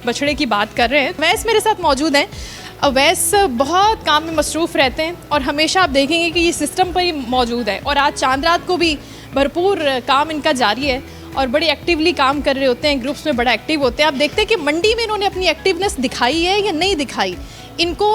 बछड़े की बात कर रहे हैं। अवैस मेरे साथ मौजूद हैं। अवैस बहुत काम में मसरूफ़ रहते हैं और हमेशा आप देखेंगे कि ये सिस्टम पर ही मौजूद है और आज चांद रात को भी भरपूर काम इनका जारी है और बड़े एक्टिवली काम कर रहे होते हैं, ग्रुप्स में बड़ा एक्टिव होते हैं। आप देखते हैं कि मंडी में इन्होंने अपनी एक्टिवनेस दिखाई है या नहीं दिखाई, इनको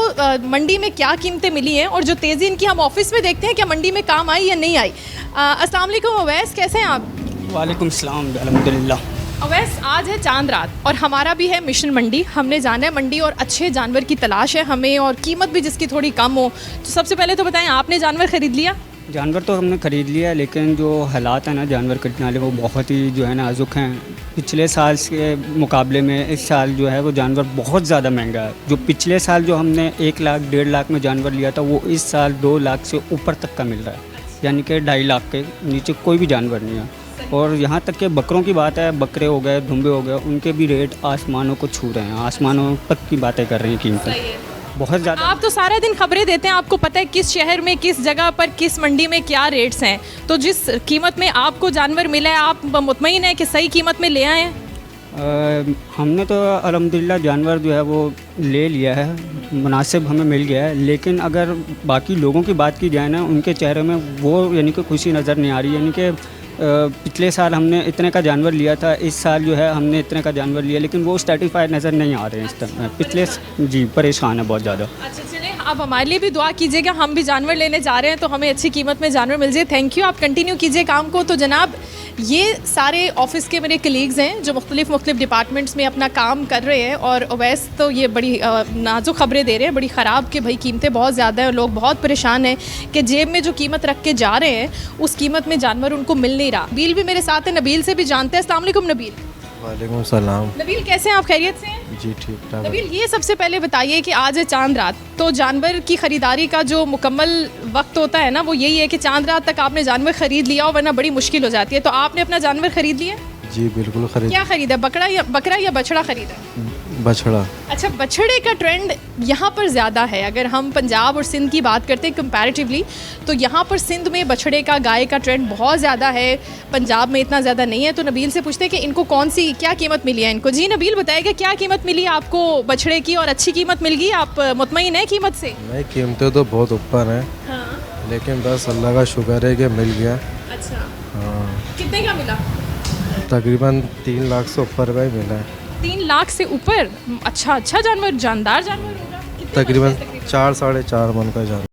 मंडी में क्या कीमतें मिली हैं और जो तेज़ी इनकी हम ऑफिस में देखते हैं क्या मंडी में काम आई या नहीं आई। अस्सलाम वालेकुम अवैस, कैसे हैं आप? वालेकुम सलाम, अल्हम्दुलिल्लाह। अवैस, आज है चांद रात और हमारा भी है मिशन मंडी। हमने जाना है मंडी और अच्छे जानवर की तलाश है हमें और कीमत भी जिसकी थोड़ी कम हो। तो सबसे पहले तो बताएं, आपने जानवर ख़रीद लिया? जानवर तो हमने ख़रीद लिया, लेकिन जो हालात हैं ना जानवर खरीदने वाले वो बहुत ही जो है नाजुक हैं। पिछले साल के मुकाबले में इस साल जो है वो जानवर बहुत ज़्यादा महंगा है। जो पिछले साल जो हमने 1 लाख 1.5 लाख में जानवर लिया था वो इस साल 2 लाख से ऊपर तक का मिल रहा है, यानी कि 2.5 लाख के नीचे कोई भी जानवर नहीं है। और यहाँ तक कि बकरों की बात है, बकरे हो गए, दुम्बे हो गए, उनके भी रेट आसमानों को छू रहे हैं, आसमानों तक की बातें कर रही हैं कीमतें बहुत ज़्यादा। आप तो सारा दिन खबरें देते हैं, आपको पता है किस शहर में, किस जगह पर, किस मंडी में क्या रेट्स हैं। तो जिस कीमत में आपको जानवर मिला है, आप मुतमईन हैं कि सही कीमत में ले आए हैं? हमने तो अल्हम्दुलिल्लाह जानवर जो है वो ले लिया है, मुनासिब हमें मिल गया है। लेकिन अगर बाकी लोगों की बात की जाए ना, उनके चेहरे में वो यानी कि खुशी नज़र नहीं आ रही। यानी कि पिछले साल हमने इतने का जानवर लिया था, इस साल जो है हमने इतने का जानवर लिया, लेकिन वो सर्टिफाइड नज़र नहीं आ रहे हैं इस तरह। पिछले जी परेशान है बहुत ज़्यादा। अच्छा चलिए, आप हमारे लिए भी दुआ कीजिएगा, हम भी जानवर लेने जा रहे हैं तो हमें अच्छी कीमत में जानवर मिल जाए। थैंक यू, आप कंटिन्यू कीजिए काम को। तो जनाब, ये सारे ऑफिस के मेरे कलीग्स हैं जो मुख्तलिफ डिपार्टमेंट्स में अपना काम कर रहे हैं और अवैस तो ये बड़ी नाजुक खबरें दे रहे हैं, बड़ी ख़राब कि भाई कीमतें बहुत ज़्यादा हैं और लोग बहुत परेशान हैं कि जेब में जो कीमत रख के जा रहे हैं उस कीमत में जानवर उनको मिल नहीं रहा। नबील भी मेरे साथ है, नबील से भी जानते हैं। अस्सलाम वालेकुम नबील। वालेकुम सलाम। नबील, कैसे हैं आप? खैरियत से हैं? जी ठीक ठाक। नबील, ये सबसे पहले बताइए कि आज है चांद रात, तो जानवर की ख़रीदारी का जो मुकम्मल वक्त होता है ना वो यही है कि चांद रात तक आपने जानवर ख़रीद लिया हो, वरना बड़ी मुश्किल हो जाती है। तो आपने अपना जानवर ख़रीद लिया? जी बिल्कुल खरीद। क्या ख़रीदा? बकरा या बछड़ा ख़रीदा? बछड़ा। अच्छा, बछड़े का ट्रेंड यहाँ पर ज़्यादा है। अगर हम पंजाब और सिंध की बात करते हैं कंपैरेटिवली, तो यहाँ पर सिंध में बछड़े का, गाय का ट्रेंड बहुत ज़्यादा है, पंजाब में इतना ज़्यादा नहीं है। तो नबील से पूछते हैं कि इनको कौन सी क्या कीमत मिली है इनको। जी नबील, बताएगा क्या कीमत मिली आपको बछड़े की और अच्छी कीमत मिल गई? आप मुतमईन है कीमत से? नहीं, कीमतें तो बहुत ऊपर हैं। हाँ। लेकिन बस अल्लाह का शुक्र है कि मिल गया। अच्छा, हाँ, कितने का मिला? तकरीबन 3 लाख से ऊपर का ही मिला है। 3 लाख से ऊपर? अच्छा जानवर, जानदार जानवर होगा। कितने तकरीबन मन का? 4 साढ़े 4 मन का जान।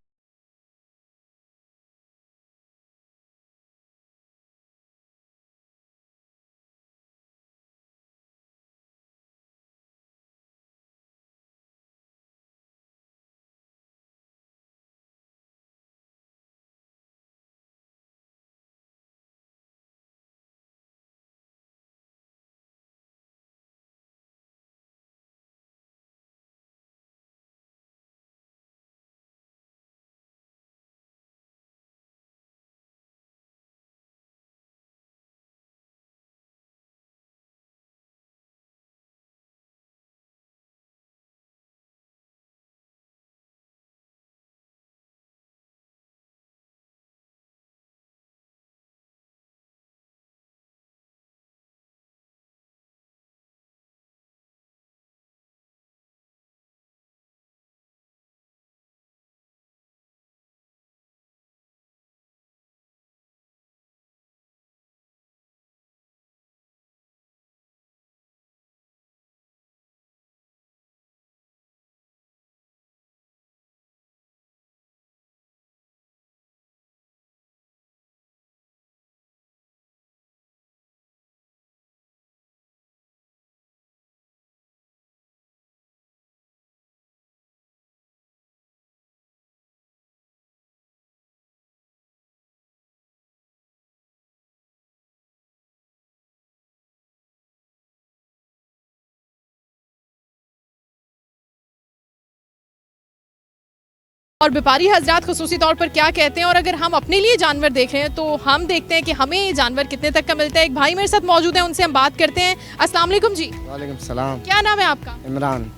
और व्यापारी हजरात खुसूसी तौर पर क्या कहते हैं और अगर हम अपने लिए जानवर देख रहे हैं तो हम देखते हैं कि हमें ये जानवर कितने तक का मिलता है। एक भाई मेरे साथ मौजूद है, उनसे हम बात करते हैं। अस्सलाम वालेकुम जी। वालेकुम सलाम। क्या नाम है आपका? इमरान।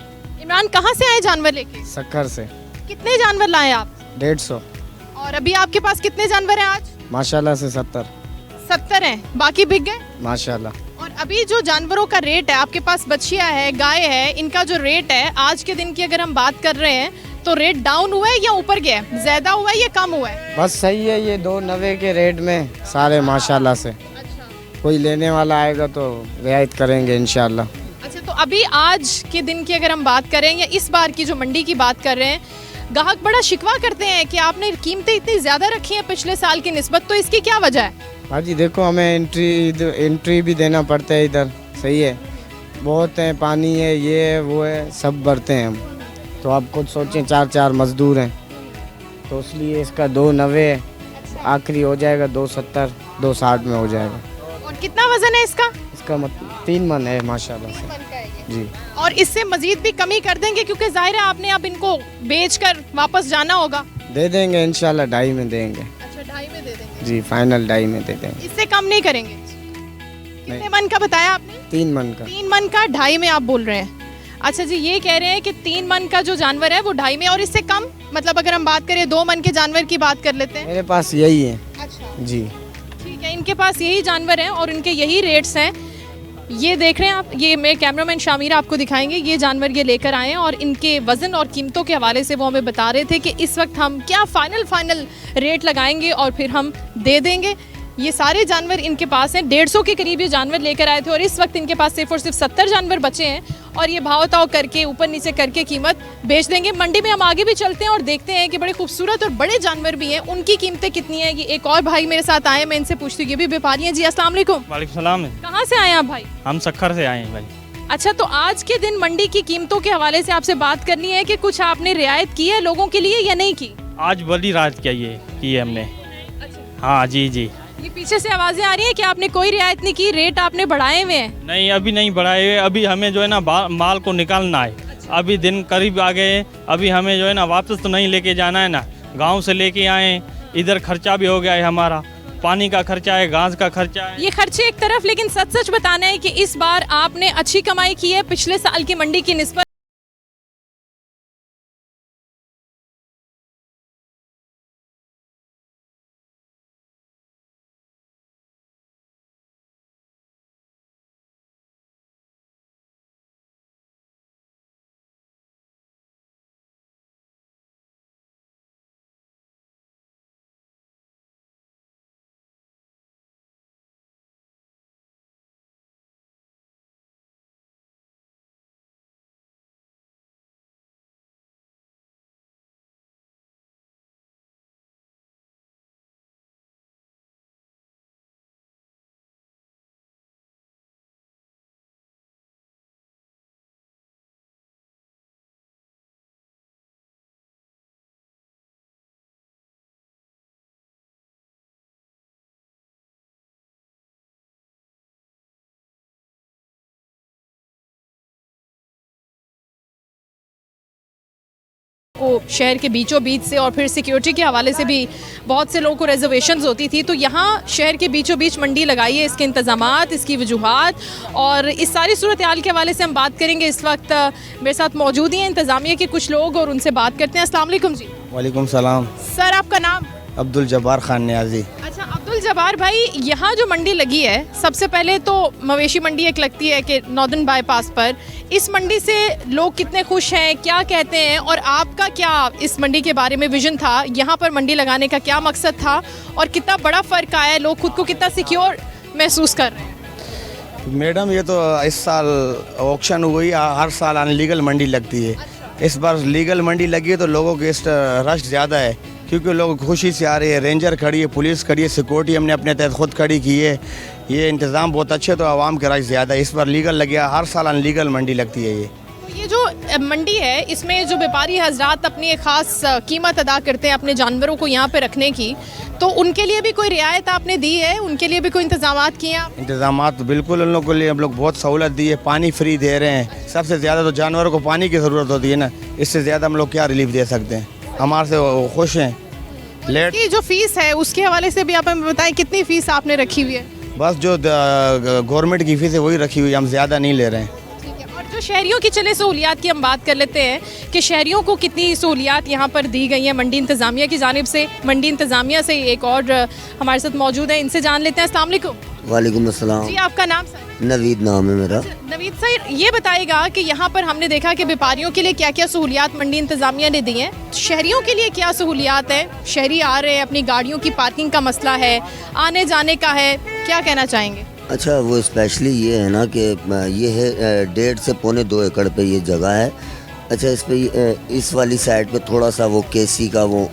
इमरान, कहाँ से आए जानवर लेके? सक्कर से। कितने जानवर लाए आप? 150। और अभी आपके पास कितने जानवर हैं आज? माशाल्लाह से 70। 70 हैं, बाकी बिक गए? माशाल्लाह। और अभी जो जानवरों का रेट है, आपके पास बछिया है, गाय है, इनका जो रेट है आज के दिन की अगर हम बात कर रहे हैं तो रेट डाउन हुआ है या ऊपर गया है, ज्यादा हुआ है या कम हुआ है? बस सही है, ये 290 के रेट में सारे माशाल्लाह से। अच्छा कोई लेने वाला आएगा तो रियायत करेंगे इंशाल्लाह। अच्छा, तो अभी आज के दिन की अगर हम बात करें या इस बार की जो मंडी की बात कर रहे हैं, ग्राहक बड़ा शिकवा करते हैं कि आपने कीमतें इतनी ज़्यादा रखी हैं पिछले साल की निस्बत, तो इसकी क्या वजह है? भाजी देखो, हमें एंट्री भी देना पड़ता है इधर, सही है, बहुत है, पानी है, ये है वो है, सब भरते हैं हम। तो आप खुद सोचें, 4 मजदूर हैं, तो इसलिए इसका 290 आखिरी हो जाएगा, 270 260 में हो जाएगा। और कितना वजन है इसका? इसका 3 मन है माशाल्लाह से जी। और इससे मजीद भी कमी कर देंगे क्योंकि जाहिर है आपने अब इनको बेचकर वापस जाना होगा। दे देंगे इंशाल्लाह, 2.5 में देंगे। अच्छा, 2.5 में दे देंगे जी, फाइनल 2.5 में दे देंगे, इससे कम नहीं करेंगे। कितने मन का बताया आपने? 3 मन का। 3 मन का 2.5 में आप बोल रहे हैं। अच्छा जी, ये कह रहे हैं कि 3 मन का जो जानवर है वो 2.5 में, और इससे कम मतलब अगर हम बात करें 2 मन के जानवर की बात कर लेते हैं। मेरे पास यही है। अच्छा जी, ठीक है, इनके पास यही जानवर हैं और इनके यही रेट्स हैं। ये देख रहे हैं आप, ये मेरे कैमरामैन शामिर आपको दिखाएंगे, ये जानवर ये लेकर आए हैं और इनके वज़न और कीमतों के हवाले से वो हमें बता रहे थे कि इस वक्त हम क्या फाइनल रेट लगाएंगे और फिर हम दे देंगे। ये सारे जानवर इनके पास हैं, 150 के करीब ये जानवर लेकर आए थे और इस वक्त इनके पास सिर्फ और सिर्फ 70 जानवर बचे हैं और ये भाव ताव करके ऊपर नीचे करके कीमत बेच देंगे। मंडी में हम आगे भी चलते हैं और देखते हैं कि बड़े खूबसूरत और बड़े जानवर भी हैं, उनकी कीमतें कितनी हैं। ये एक और भाई मेरे साथ आए हैं, मैं इनसे पूछती हूँ, ये भी व्यापारी हैं। जी अस्सलाम वालेकुम। वालेकुम सलाम। कहाँ से आए हैं आप भाई? हम सक्खर से आए हैं भाई। अच्छा, तो आज के दिन मंडी की कीमतों के हवाले से आपसे बात करनी है कि कुछ आपने रियायत की है लोगों के लिए या नहीं की? आज बड़ी रात की है हमने। हाँ जी जी। ये पीछे से आवाजें आ रही हैं कि आपने कोई रियायत नहीं की, रेट आपने बढ़ाए हुए हैं। नहीं, अभी नहीं बढ़ाए हुए, अभी हमें जो है ना माल को निकालना है। अभी दिन करीब आ गए, अभी हमें जो है ना वापस तो नहीं लेके जाना है ना, गांव से लेके आए, इधर खर्चा भी हो गया है हमारा, पानी का खर्चा है, घास का खर्चा है। ये खर्चे एक तरफ, लेकिन सच सच बताना है कि इस बार आपने अच्छी कमाई की है पिछले साल की मंडी की निस्बत। को शहर के बीचों बीच से और फिर सिक्योरिटी के हवाले से भी बहुत से लोगों को रिजर्वेशंस होती थी, तो यहाँ शहर के बीचों बीच मंडी लगाई है। इसके इंतज़ामात, इसकी वजूहात और इस सारी सूरत हाल के हवाले से हम बात करेंगे। इस वक्त मेरे साथ मौजूद हैं इंतज़ामिया के कुछ लोग और उनसे बात करते हैं। अस्सलाम वालेकुम जी। वालेकुम सलाम। सर, आपका नाम? अब्दुल जब्बार खान नियाजी। अच्छा अब्दुल जब्बार भाई, यहाँ जो मंडी लगी है, सबसे पहले तो मवेशी मंडी एक लगती है कि नॉर्दर्न बाईपास पर, इस मंडी से लोग कितने खुश हैं, क्या कहते हैं, और आपका क्या इस मंडी के बारे में विजन था, यहाँ पर मंडी लगाने का क्या मकसद था और कितना बड़ा फ़र्क आया है, लोग खुद को कितना सिक्योर महसूस कर रहे हैं? मैडम, ये तो इस साल ऑक्शन हुई, हर साल अनलीगल मंडी लगती है। इस बार लीगल मंडी लगी है तो लोगों की रश ज़्यादा है क्योंकि लोग खुशी से आ रहे हैं। रेंजर खड़ी है, पुलिस खड़ी है, सिक्योरिटी हमने अपने तहत खुद खड़ी की है। ये इंतज़ाम बहुत अच्छे, तो आवाम की रश ज़्यादा है। इस बार लीगल लग गया, हर साल अनलीगल मंडी लगती है। ये जो मंडी है, इसमें जो व्यापारी हजरात अपनी एक ख़ास कीमत अदा करते हैं अपने जानवरों को यहाँ पे रखने की, तो उनके लिए भी कोई रियायत आपने दी है, उनके लिए भी कोई इंतजामात किए आप? इंतजामात बिल्कुल उन लोगों के लिए हम लोग बहुत सहूलत दी है। पानी फ्री दे रहे हैं। सबसे ज़्यादा तो जानवरों को पानी की ज़रूरत होती है ना, इससे ज़्यादा हम लोग क्या रिलीफ दे सकते हैं। हमारे से वो खुश हैं। लेट की जो फीस है उसके हवाले से भी आप हमें बताएं, कितनी फ़ीस आपने रखी हुई है? बस जो गवर्नमेंट की फीस है वही रखी हुई है, हम ज़्यादा नहीं ले रहे हैं। और जो शहरियों की चले सहूलियात की हम बात कर लेते हैं कि शहरियों को कितनी सहूलियात यहाँ पर दी गई हैं मंडी इंतज़ामिया की जानिब से। मंडी इंतज़ामिया से एक और हमारे साथ मौजूद है, इनसे जान लेते हैं। अस्सलाम वालेकुम। वालेकुम अस्सलाम। जी आपका नाम सर? नवीद नाम है मेरा। नवीद सर, ये बताएगा कि यहाँ पर हमने देखा कि व्यापारियों के लिए क्या क्या सहूलियात मंडी इंतजामिया ने दी हैं, शहरियों के लिए क्या सहूलियात हैं? शहरी आ रहे हैं, अपनी गाड़ियों की पार्किंग का मसला है, आने जाने का है, क्या कहना चाहेंगे? अच्छा, वो स्पेशली ये है ना कि ये है 1.5 से पौने 2 एकड़ पे ये जगह है। अच्छा, इस पे इस वाली साइड पे थोड़ा सा वो केसी का वो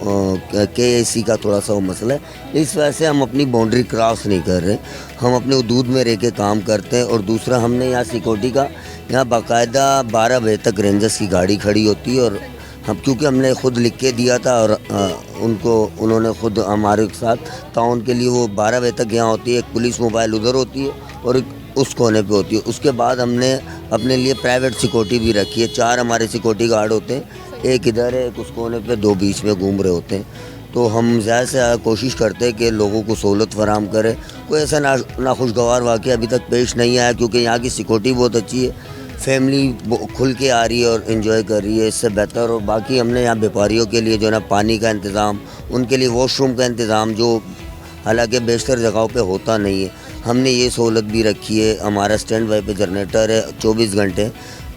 केएसी का थोड़ा सा वो मसला है। इस वजह से हम अपनी बाउंड्री क्रॉस नहीं कर रहे, हम अपने हदूद में रह के काम करते हैं। और दूसरा, हमने यहाँ सिक्योरिटी का यहाँ बाकायदा 12 बजे तक रेंजर्स की गाड़ी खड़ी होती है। और हम क्योंकि हमने ख़ुद लिख के दिया था और उन्होंने ख़ुद हमारे साथ ताउन के लिए वो 12 बजे तक यहाँ होती है। एक पुलिस मोबाइल उधर होती है और एक उस कोने पे होती है। उसके बाद हमने अपने लिए प्राइवेट सिक्योरिटी भी रखी है। 4 हमारे सिक्योरिटी गार्ड होते हैं, एक इधर है, एक उस कोने पे, 2 बीच में घूम रहे होते हैं। तो हम ज़्यादा से ज़्यादा कोशिश करते हैं कि लोगों को सहूलत फराम करें। कोई ऐसा नाखुशगवार वाक़या अभी तक पेश नहीं आया, क्योंकि यहाँ की सिक्योरिटी बहुत अच्छी है, फैमिली खुल के आ रही है और इन्जॉय कर रही है, इससे बेहतर। और बाकी हमने यहाँ व्यापारियों के लिए जो है ना पानी का इंतज़ाम, उनके लिए वॉशरूम का इंतज़ाम, जो हालांकि बेशतर जगहों पे होता नहीं है, हमने ये सहूलत भी रखी है। हमारा स्टैंड बाई पे जनरेटर है 24 घंटे।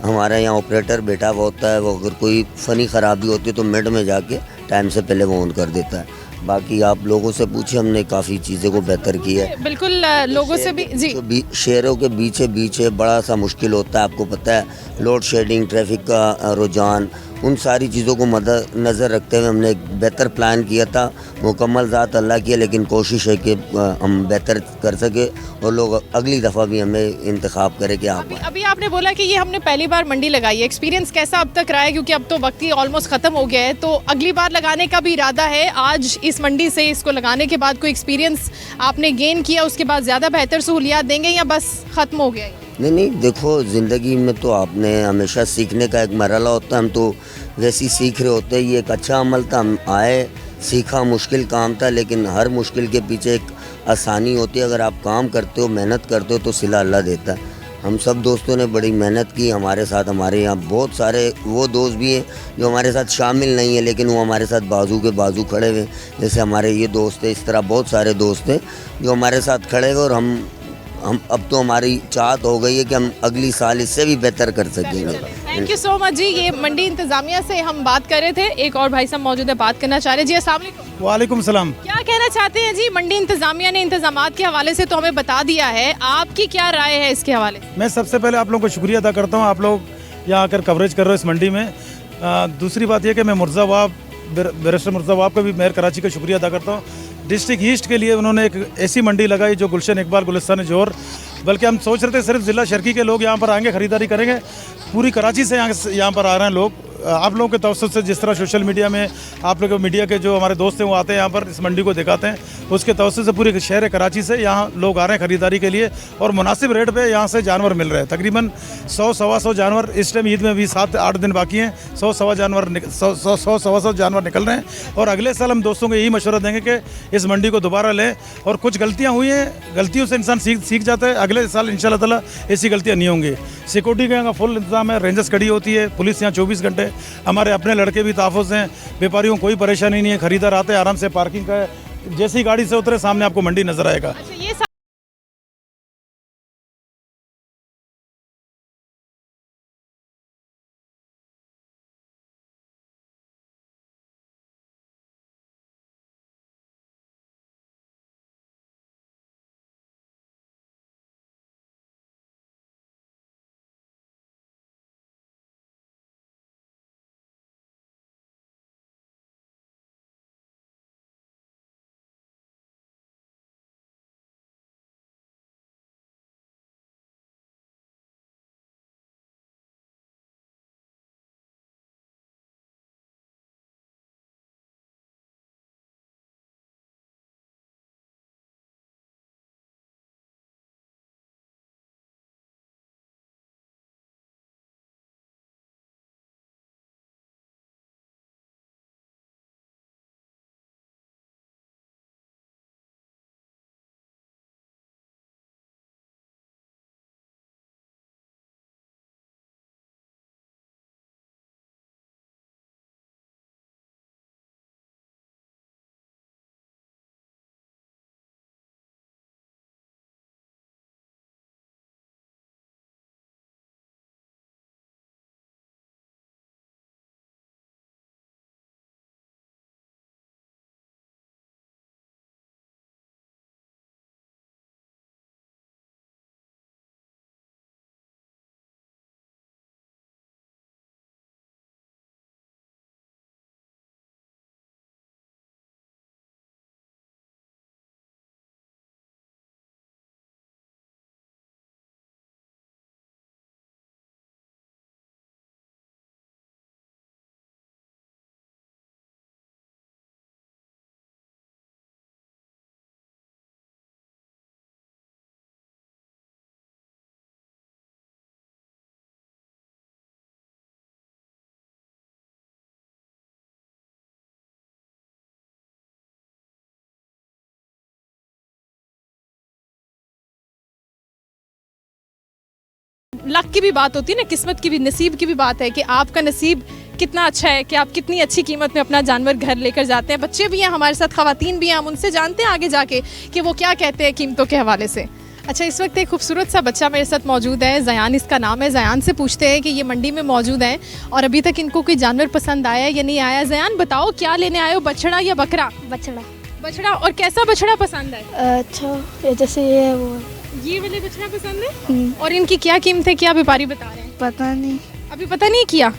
हमारा यहाँ ऑपरेटर बैठा हुआ होता है, वो अगर कोई फ़नी ख़राबी होती है तो मिनट में जाके टाइम से पहले वो ऑन कर देता है। बाकी आप लोगों से पूछे, हमने काफ़ी चीज़ें को बेहतर किया है। बिल्कुल, लोगों से भी जी शहरों के बीच बड़ा सा मुश्किल होता है, आपको पता है, लोड शेडिंग, ट्रैफिक का रुझान, उन सारी चीज़ों को नज़र रखते हुए हमने एक बेहतर प्लान किया था। मुकम्मल ज़ात अल्लाह की है, लेकिन कोशिश है कि हम बेहतर कर सके और लोग अगली दफ़ा भी हमें इंतखाब करें कि आप। अभी आपने बोला कि ये हमने पहली बार मंडी लगाई है, एक्सपीरियंस कैसा अब तक रहा है? क्योंकि अब तो वक्त ही ऑलमोस्ट ख़त्म हो गया है, तो अगली बार लगाने का भी इरादा है? आज इस मंडी से इसको लगाने के बाद कोई एक्सपीरियंस आपने गेन किया, उसके बाद ज़्यादा बेहतर सहूलियात देंगे या बस ख़त्म हो गया? नहीं, देखो, ज़िंदगी में तो आपने हमेशा सीखने का एक मरहला होता है, हम तो वैसे ही सीख रहे होते हैं। ये एक अच्छा अमल था, हम आए, सीखा, मुश्किल काम था, लेकिन हर मुश्किल के पीछे एक आसानी होती है। अगर आप काम करते हो, मेहनत करते हो, तो सिला अल्लाह देता है। हम सब दोस्तों ने बड़ी मेहनत की, हमारे साथ हमारे यहाँ बहुत सारे वो दोस्त भी हैं जो हमारे साथ शामिल नहीं है, लेकिन वो हमारे साथ बाजू के बाजू खड़े हुए। जैसे हमारे ये दोस्त हैं, इस तरह बहुत सारे दोस्त हैं जो हमारे साथ खड़े हुए। और हम अब तो हमारी चाहत हो गई है कि हम अगली साल इससे भी बेहतर कर सकेंगे। थैंक यू सो मच जी। ये मंडी इंतजामिया से हम बात कर रहे थे, एक और भाई साहब मौजूद है, बात करना चाह रहे हैं। जी अस्सलाम वालेकुम। वालेकुम सलाम। क्या कहना चाहते हैं जी? मंडी इंतजामिया ने इंतजामात के हवाले से तो हमें बता दिया है, आपकी क्या राय है इसके हवाले? मैं सबसे पहले आप लोगों को शुक्रिया अदा करता हूँ, आप लोग यहाँ आकर कवरेज कर रहे हो इस मंडी में। दूसरी बात यह कि मैं बैरिस्टर मुर्ज़ावाब का भी मेयर कराची का शुक्रिया अदा करता हूँ। डिस्ट्रिक्ट ईस्ट के लिए उन्होंने एक ऐसी मंडी लगाई जो गुलशन इकबाल गुलिस्तान जोर, बल्कि हम सोच रहे थे सिर्फ ज़िला शर्की के लोग यहाँ पर आएंगे, ख़रीदारी करेंगे। पूरी कराची से यहाँ पर आ रहे हैं लोग। आप लोगों के तवज्जुह से, जिस तरह सोशल मीडिया में आप लोग मीडिया के जो हमारे दोस्त हैं वो आते हैं यहाँ पर इस मंडी को दिखाते हैं, उसके तवज्जुह से पूरे शहर कराची से यहाँ लोग आ रहे हैं ख़रीदारी के लिए और मुनासिब रेट पे यहाँ से जानवर मिल रहे हैं। तकरीबन 100-125 जानवर, इस टाइम ईद में भी 7-8 दिन बाकी हैं, 100-125 जानवर निकल रहे हैं। और अगले साल हम दोस्तों को यही मशवरा देंगे कि इस मंडी को दोबारा लें। और कुछ गलतियाँ हुई हैं, गलतियों से इंसान सीख जाता है, अगले साल इंशाल्लाह ताला ऐसी गलतियाँ नहीं होंगी। सिक्योरिटी का यहाँ फुल इंतजाम है, रेंजर्स खड़ी होती है, पुलिस यहाँ 24 घंटे, हमारे अपने लड़के भी ताफुज़ हैं, व्यापारियों को कोई परेशानी नहीं है, खरीदार आते हैं आराम से, पार्किंग का है, जैसी गाड़ी से उतरे सामने आपको मंडी नजर आएगा। अच्छा, ये लक की भी बात होती है ना, किस्मत की भी, नसीब की भी बात है कि आपका नसीब कितना अच्छा है कि आप कितनी अच्छी कीमत में अपना जानवर घर लेकर जाते हैं। बच्चे भी हैं हमारे साथ, ख़वातीन भी हैं, हम उनसे जानते हैं आगे जाके कि वो क्या कहते हैं कीमतों के हवाले से। अच्छा, इस वक्त एक खूबसूरत सा बच्चा मेरे साथ मौजूद है, ज़यान इसका नाम है। ज़यान से पूछते हैं कि ये मंडी में मौजूद हैं और अभी तक इनको कोई जानवर पसंद आया या नहीं आया। ज़यान बताओ, क्या लेने आए हो, बछड़ा या बकरा? बछड़ा। बछड़ा। और कैसा बछड़ा पसंद है? अच्छा, ये जैसे ये है वो। ये वाले बछड़ा पसंद है। और इनकी क्या कीमत है, क्या व्यापारी बता रहे हैं? पता नहीं, अभी पता नहीं किया।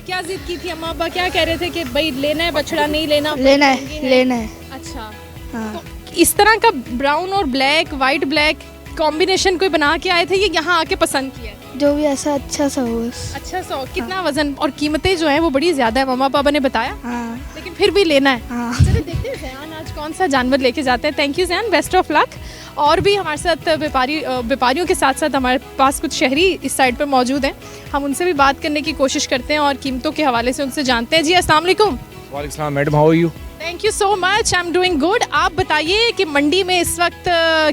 क्या जिद की थी अम्मा अब्बा, क्या कह रहे थे कि भाई लेना है बछड़ा, नहीं लेना? लेना है, लेना है। अच्छा, हाँ। तो इस तरह का ब्राउन और ब्लैक, वाइट ब्लैक कॉम्बिनेशन कोई बना के आए थे, ये यहाँ आके पसंद किया है? जो भी ऐसा अच्छा सा हो। अच्छा सा। कितना वजन और कीमतें जो हैं वो बड़ी ज़्यादा है, मम्मा पापा ने बताया। हाँ। लेकिन फिर भी लेना है। हाँ। चलिए देखते हैं ज़यान आज कौन सा जानवर लेके जाते हैं। Thank you Zayan, best of luck. और भी हमारे साथ व्यापारियों के साथ साथ हमारे पास कुछ शहरी इस साइड पे मौजूद हैं, हम उनसे भी बात करने की कोशिश करते हैं और कीमतों के हवाले से उनसे जानते हैं। जी अस्सलाम वालेकुम। वालेकुम सलाम madam, how are you? Thank you so much, I am doing good. आप बताइए कि मंडी में इस वक्त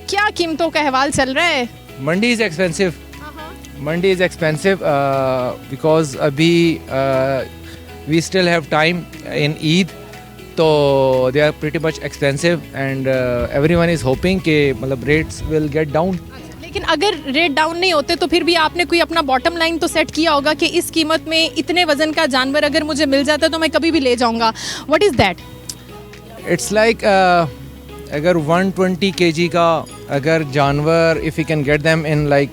क्या कीमतों का अहवाल चल रहा है? Mandi is expensive, mandi is expensive because अभी we still have time in Eid, तो they are pretty much expensive and everyone is hoping कि मतलब रेट्स विल गेट डाउन। लेकिन अगर रेट डाउन नहीं होते तो फिर भी आपने कोई अपना बॉटम लाइन तो सेट किया होगा कि इस कीमत में इतने वजन का जानवर अगर मुझे मिल जाता है तो मैं कभी भी ले जाऊंगा। What is that? It's like अगर 120 kg का अगर जानवर, if you can get them in like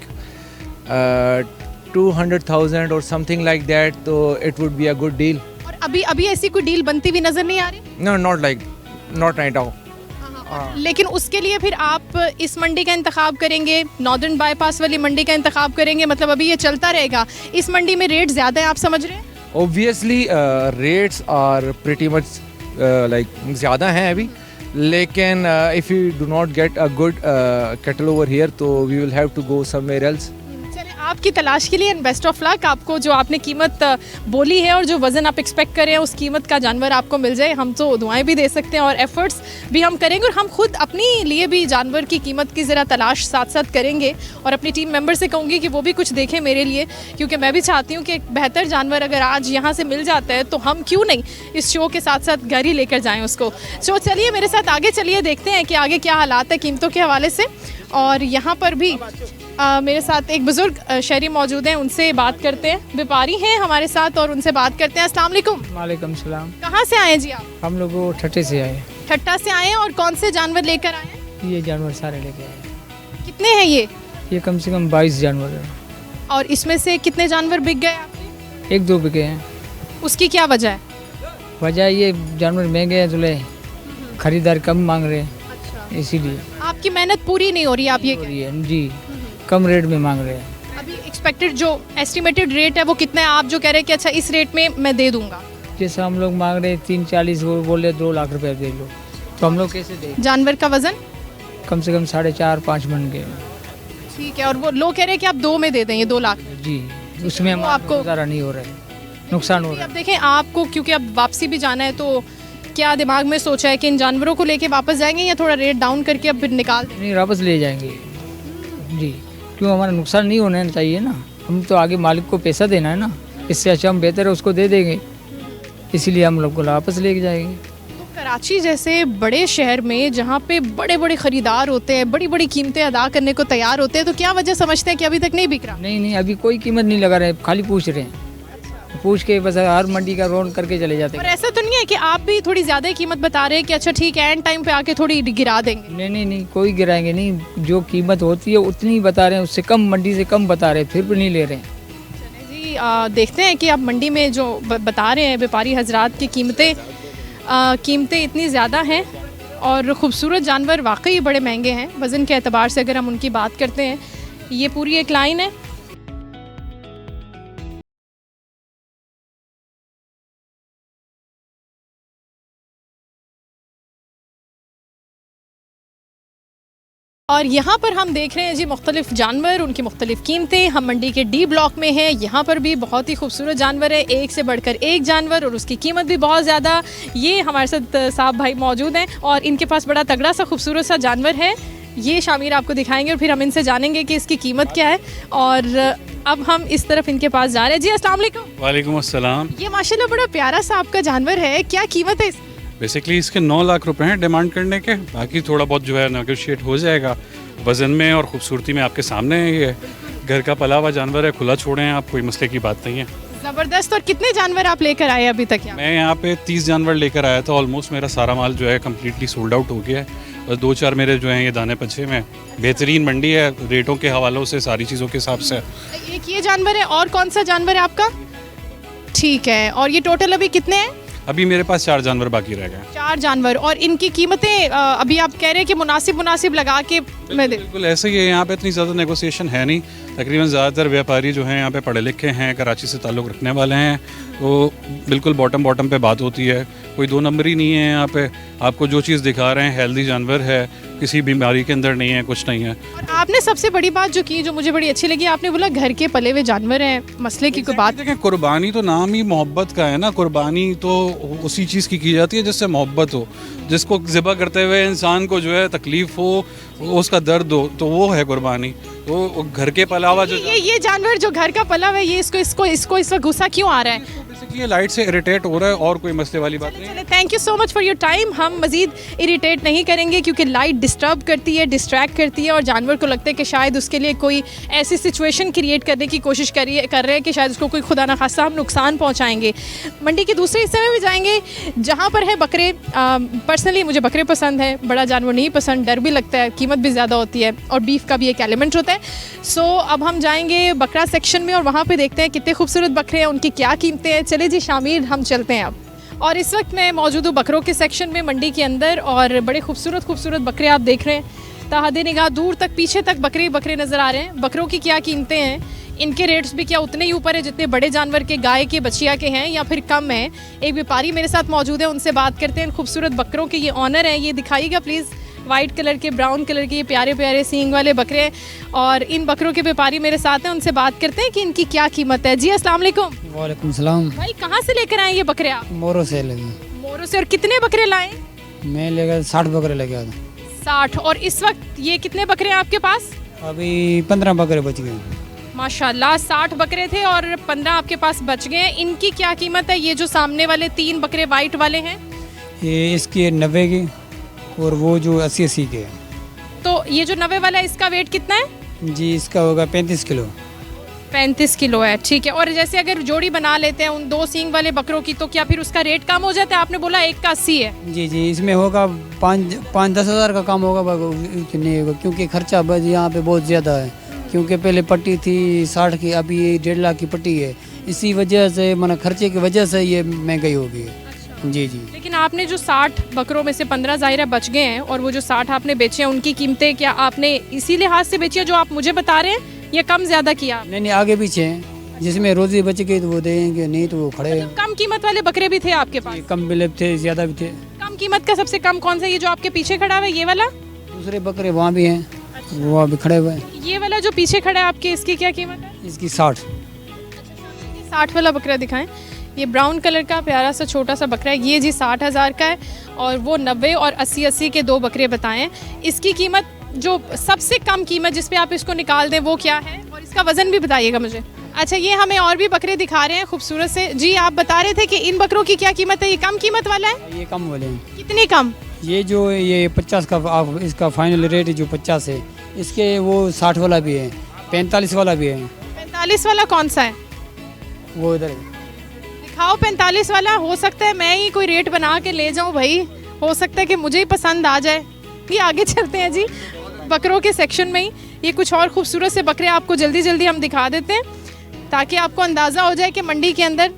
200,000 और समथिंग लाइक दैट, तो it would be a good deal. और अभी ऐसी कोई डील बनती हुई नज़र नहीं आ रही? No, not right now. लेकिन उसके लिए फिर आप इस मंडी का इंतखाब करेंगे, नॉर्दर्न बाईपास वाली मंडी का इंतखाब करेंगे, मतलब अभी ये चलता रहेगा? इस मंडी में रेट ज़्यादा है, आप समझ रहे हैं? Obviously rates are pretty much like ज़्यादा हैं अभी, लेकिन if you do not get a good cattle over here तो we will have to go somewhere else. चलिए, आपकी तलाश के लिए एंड बेस्ट ऑफ लक। आपको जो आपने कीमत बोली है और जो वज़न आप एक्सपेक्ट कर रहे हैं उस कीमत का जानवर आपको मिल जाए। हम तो दुआएं भी दे सकते हैं और एफर्ट्स भी हम करेंगे और हम खुद अपनी लिए भी जानवर की कीमत की ज़रा तलाश साथ साथ करेंगे और अपनी टीम मेंबर से कहूँगी कि वो भी कुछ देखें मेरे लिए, क्योंकि मैं भी चाहती हूँ कि एक बेहतर जानवर अगर आज यहाँ से मिल जाता है तो हम क्यों नहीं इस शो के साथ साथ घर ही लेकर जाएँ उसको। तो चलिए मेरे साथ आगे चलिए, देखते हैं कि आगे क्या हालात है कीमतों के हवाले से। और यहाँ पर भी मेरे साथ एक बुज़ुर्ग शहरी मौजूद हैं, उनसे बात करते हैं। व्यापारी हैं हमारे साथ और उनसे बात करते हैं। अस्सलाम वालेकुम। वालेकुम सलाम। कहाँ से आए जी आप? हम लोग वो ठट्टे से आए। ठट्टा से आए हैं। और कौन से जानवर लेकर आए हैं? ये जानवर सारे लेके आए। कितने हैं ये? ये कम से कम 22 जानवर है। और इसमें से कितने जानवर बिक गए आपके? 1-2 बिके हैं। उसकी क्या वजह है? वजह ये जानवर महंगे हैं, तो खरीदार कम मांग रहे हैं, इसीलिए। आपकी मेहनत पूरी नहीं हो रही, आप ये कह रहे हैं? जी, कम रेट में मांग रहे हैं। अभी एक्सपेक्टेड जो एस्टिमेटेड रेट है वो कितना है? आप जो कह रहे हैं कि अच्छा इस रेट में मैं दे दूंगा, जैसे हम लोग मांग रहे हैं 340, वो बोल रहे 2 लाख रुपए दे लो, तो हम लोग कैसे दें? जानवर का वजन कम से कम 4.5-5 मन के। ठीक है, और वो लोग कह रहे हैं कि आप 2 में दे दें ये 2 लाख। जी, उसमें हम आपको गुजारा नहीं हो रहा है, नुकसान हो रहा है। अब देखें आपको, क्योंकि अब वापसी भी जाना है, तो क्या दिमाग में सोचा है कि इन जानवरों को लेके वापस जाएंगे या थोड़ा रेट डाउन करके अब फिर निकाल देंगे? नहीं, वापस ले जाएंगे जी, क्यों हमारा नुकसान नहीं होना चाहिए ना, हम तो आगे मालिक को पैसा देना है ना, इससे अच्छा हम बेहतर है उसको दे देंगे, इसीलिए हम लोग को वापस लेके जाएंगे। तो कराची जैसे बड़े शहर में जहाँ पे बड़े बड़े ख़रीदार होते हैं, बड़ी बड़ी कीमतें अदा करने को तैयार होते हैं, तो क्या वजह समझते हैं कि अभी तक नहीं बिक रहा? नहीं, अभी कोई कीमत नहीं लगा रहे, खाली पूछ रहे हैं, पूछ के बस हर मंडी का रौन करके चले जाते हैं। और ऐसा तो नहीं है कि आप भी थोड़ी ज़्यादा कीमत बता रहे हैं कि अच्छा ठीक है एंड टाइम पे आके थोड़ी गिरा देंगे? नहीं, कोई गिराएंगे नहीं, जो कीमत होती है उतनी ही बता रहे हैं, उससे कम, मंडी से कम बता रहे हैं, फिर भी नहीं ले रहे हैं। चलिए जी, देखते हैं कि आप मंडी में जो बता रहे हैं व्यापारी हजरात की कीमतें इतनी ज़्यादा हैं और ख़ूबसूरत जानवर वाकई बड़े महंगे हैं वज़न के एतबार से। अगर हम उनकी बात करते हैं, ये पूरी एक लाइन है। और यहाँ पर हम देख रहे हैं जी मुख्तलिफ जानवर, उनकी मुख्तलिफ कीमतें। हम मंडी के डी ब्लॉक में हैं, यहाँ पर भी बहुत ही खूबसूरत जानवर है, एक से बढ़कर एक जानवर, और उसकी कीमत भी बहुत ज़्यादा। ये हमारे साथ साहब भाई मौजूद हैं और इनके पास बड़ा तगड़ा सा खूबसूरत सा जानवर है, ये शामिर आपको दिखाएंगे और फिर हम इनसे जानेंगे कि इसकी कीमत क्या है। और अब हम इस तरफ इनके पास जा रहे हैं। जी अस्सलाम वालेकुम। वालेकुम अस्सलाम। ये माशाल्लाह बड़ा प्यारा सा आपका जानवर है, क्या कीमत है इसकी? बेसिकली इसके 9 लाख रुपए हैं डिमांड करने के, बाकी थोड़ा बहुत जो है नेगोशिएट हो जाएगा। वज़न में और खूबसूरती में आपके सामने है, ये घर का पला हुआ जानवर है, खुला छोड़े हैं आप, कोई मसले की बात नहीं है। ज़बरदस्त। और कितने जानवर आप लेकर आए अभी तक? मैं यहाँ पे 30 जानवर लेकर आया था। ऑलमोस्ट मेरा सारा माल जो है कम्प्लीटली सोल्ड आउट हो गया है। बस 2-4 मेरे जो हैं ये दाने पछे में। बेहतरीन मंडी है, रेटों के हवालों से, सारी चीज़ों के हिसाब से। एक ये जानवर है, और कौन सा जानवर है आपका? ठीक है। और ये टोटल अभी कितने हैं? अभी मेरे पास 4 जानवर बाकी रह गए। 4 जानवर। और इनकी कीमतें अभी आप कह रहे हैं कि मुनासिब लगा के मैं दे। बिल्कुल ऐसे ही है, यहाँ पे इतनी ज़्यादा नेगोशिएशन है नहीं। तकरीबन ज़्यादातर व्यापारी जो हैं यहाँ पे पढ़े लिखे हैं, कराची से ताल्लुक़ रखने वाले हैं, तो बिल्कुल बॉटम पे बात होती है। कोई 2 नंबरी नहीं है यहाँ पे। आपको जो चीज़ दिखा रहे हैं हेल्दी जानवर है, किसी बीमारी के अंदर नहीं है, कुछ नहीं है। और आपने सबसे बड़ी बात जो की, जो मुझे बड़ी अच्छी लगी, आपने बोला घर के पले हुए जानवर हैं, मसले की कोई बात। देखें, कुर्बानी तो नाम ही मोहब्बत का है ना। कुर्बानी तो उसी चीज़ की जाती है जिससे मोहब्बत हो, जिसको ज़िबा करते हुए इंसान को जो है तकलीफ़ हो, उसका दर्द हो, तो वो है कुर्बानी। वो घर के पला हुआ जो ये जानवर जो घर का पला हुआ है, ये इसको इस वक्त गुस्सा क्यों आ रहा है? ये लाइट से इरिटेट हो रहा है, और कोई मसले वाली बात नहीं। चले, thank you so much for your time. हम मजीद इरिटेट नहीं करेंगे क्योंकि लाइट डिस्टर्ब करती है, डिस्ट्रैक्ट करती है, और जानवर को लगता है कि शायद उसके लिए कोई ऐसी सिचुएशन क्रिएट करने की कोशिश कर रहे हैं कि शायद उसको कोई खुदा ना खास्ता हम नुकसान पहुंचाएंगे। मंडी के दूसरे हिस्से में भी जाएंगे जहाँ पर है बकरे। पर्सनली मुझे बकरे पसंद है, बड़ा जानवर नहीं पसंद, डर भी लगता है, कीमत भी ज़्यादा होती है, और बीफ का भी एक एलिमेंट होता है। सो अब हम जाएंगे बकरा सेक्शन में और वहाँ पर देखते हैं कितने खूबसूरत बकरे हैं, उनकी क्या कीमतें हैं। चले जी शामिर, हम चलते हैं अब। और इस वक्त मैं मौजूद हूँ बकरों के सेक्शन में मंडी के अंदर, और बड़े खूबसूरत बकरे आप देख रहे हैं। ताहदे निगाह दूर तक, पीछे तक बकरे नज़र आ रहे हैं। बकरों की क्या कीमतें हैं, इनके रेट्स भी क्या उतने ही ऊपर है जितने बड़े जानवर के, गाय के, बछिया के हैं, या फिर कम है? एक व्यापारी मेरे साथ मौजूद है, उनसे बात करते हैं। खूबसूरत बकरों के ये ऑनर हैं, ये दिखाइएगा प्लीज़। वाइट कलर के, ब्राउन कलर के, ये प्यारे सींग वाले बकरे हैं, और इन बकरों के व्यापारी मेरे साथ हैं, उनसे बात करते हैं कि इनकी क्या कीमत है। जी अस्सलाम वालेकुम। वालेकुम सलाम। भाई कहाँ से लेकर आए ये बकरे आप? मोरो से लगे। मोरो से। और कितने बकरे लाए? मैं लेकर 60 बकरे लेके आया था। 60। और इस वक्त ये कितने बकरे हैं आपके पास? अभी 15 बकरे बच गए। माशाल्लाह, 60 बकरे थे और 15 आपके पास बच गए। इनकी क्या कीमत है? ये जो सामने वाले 3 बकरे वाइट वाले हैं, ये इसकी 90 की, और वो जो 80 के। तो ये जो 90 वाला है, इसका वेट कितना है? जी इसका होगा 35 किलो। 35 किलो है, ठीक है। और जैसे अगर जोड़ी बना लेते हैं उन 2 सींग वाले बकरों की, तो क्या फिर उसका रेट कम हो जाता है? आपने बोला एक का 80 है। जी इसमें होगा 5-10 हज़ार का काम होगा, नहीं होगा क्योंकि खर्चा बस यहाँ पे बहुत ज़्यादा है। क्योंकि पहले पट्टी थी 60 की, अभी ये 1.5 लाख की पट्टी है। इसी वजह से माना खर्चे की वजह से ये महंगाई हो गई है। जी लेकिन आपने जो 60 बकरों में से 15 ज़ाहिर बच गए हैं, और वो जो 60 आपने बेचे हैं, उनकी कीमतें क्या आपने इसी लिहाज से बेची है जो आप मुझे बता रहे हैं, या कम ज़्यादा किया? नहीं आगे पीछे हैं, जिसमें रोजी बच गई तो वो देंगे, नहीं तो वो खड़े हैं। कम कीमत वाले बकरे भी थे आपके पास? कम भी थे, ज़्यादा भी थे। कम कीमत का सबसे कम कौन सा? ये जो आपके पीछे खड़ा हुआ है, ये वाला? दूसरे बकरे वहाँ भी हैं, वो अभी खड़े हुए हैं। ये वाला जो पीछे खड़ा है आपके, इसकी क्या कीमत है? इसकी 60। 60 वाला बकरा दिखाएं। ये ब्राउन कलर का प्यारा सा छोटा सा बकरा है, ये जी 60,000 का है। और वो 90 और 80 के 2 बकरे बताएं। इसकी कीमत, जो सबसे कम कीमत जिस पे आप इसको निकाल दें, वो क्या है? और इसका वज़न भी बताइएगा मुझे। अच्छा, ये हमें और भी बकरे दिखा रहे हैं खूबसूरत से। जी आप बता रहे थे कि इन बकरों की क्या कीमत है? ये कम कीमत वाला है? ये कम वाले हैं। कितनी कम? ये जो ये 50 का, आप इसका फाइनल रेट जो 50 है, इसके वो 60 वाला भी है, 45 वाला भी है। 45 वाला कौन सा है? वो इधर दिखाओ। 45 वाला। हो सकता है मैं ही कोई रेट बना के ले जाऊं भाई, हो सकता है कि मुझे ही पसंद आ जाए। ये आगे चलते हैं जी बकरों के सेक्शन में ही। ये कुछ और खूबसूरत से बकरे आपको जल्दी हम दिखा देते हैं, ताकि आपको अंदाज़ा हो जाए कि मंडी के अंदर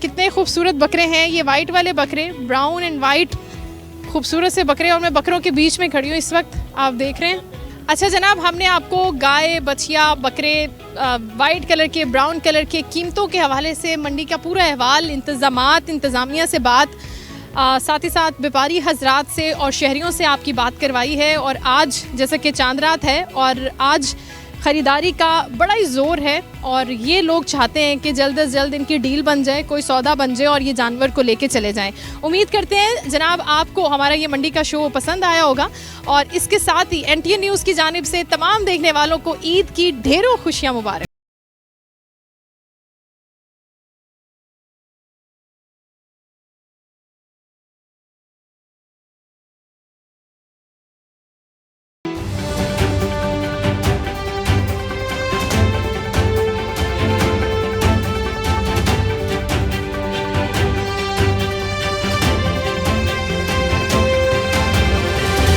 कितने खूबसूरत बकरे हैं। ये वाइट वाले बकरे, ब्राउन एंड वाइट खूबसूरत से बकरे, और मैं बकरों के बीच में खड़ी हूँ इस वक्त, आप देख रहे हैं। अच्छा जनाब, हमने आपको गाय, बछिया, बकरे, वाइट कलर के, ब्राउन कलर के, कीमतों के हवाले से मंडी का पूरा अहवाल, इंतज़ामात, इंतज़ामिया से बात, साथ ही साथ व्यापारी हजरात से और शहरियों से आपकी बात करवाई है। और आज जैसा कि चांद रात है और आज ख़रीदारी का बड़ा ही ज़ोर है, और ये लोग चाहते हैं कि जल्द से जल्द इनकी डील बन जाए, कोई सौदा बन जाए और ये जानवर को लेके चले जाएं। उम्मीद करते हैं जनाब आपको हमारा ये मंडी का शो पसंद आया होगा, और इसके साथ ही NTN न्यूज़ की जानिब से तमाम देखने वालों को ईद की ढेरों खुशियाँ मुबारक।